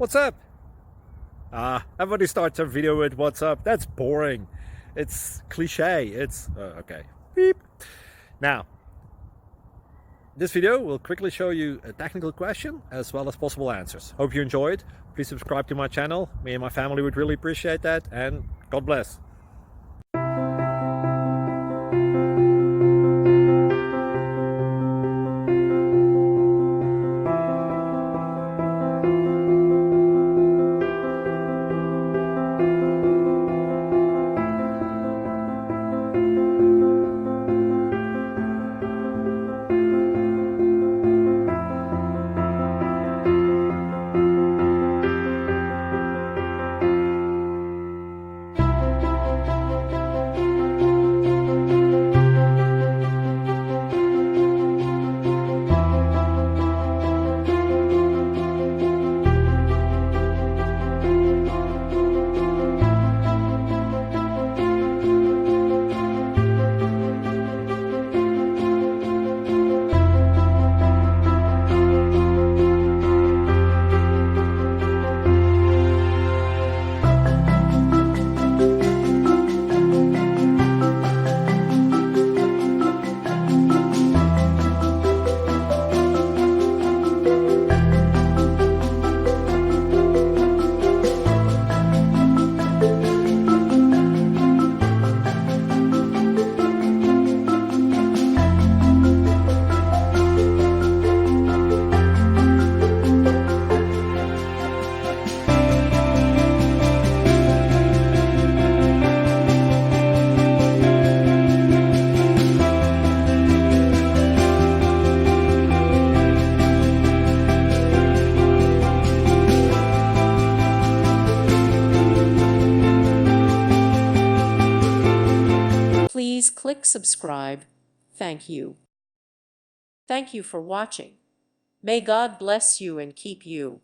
what's up? Everybody starts a video with what's up. That's boring. It's cliche. It's okay. Beep. Now, this video will quickly show you a technical question as well as possible answers. Hope you enjoyed. Please subscribe to my channel. Me and my family would really appreciate that, and God bless. Please click subscribe. Thank you. Thank you for watching. May God bless you and keep you.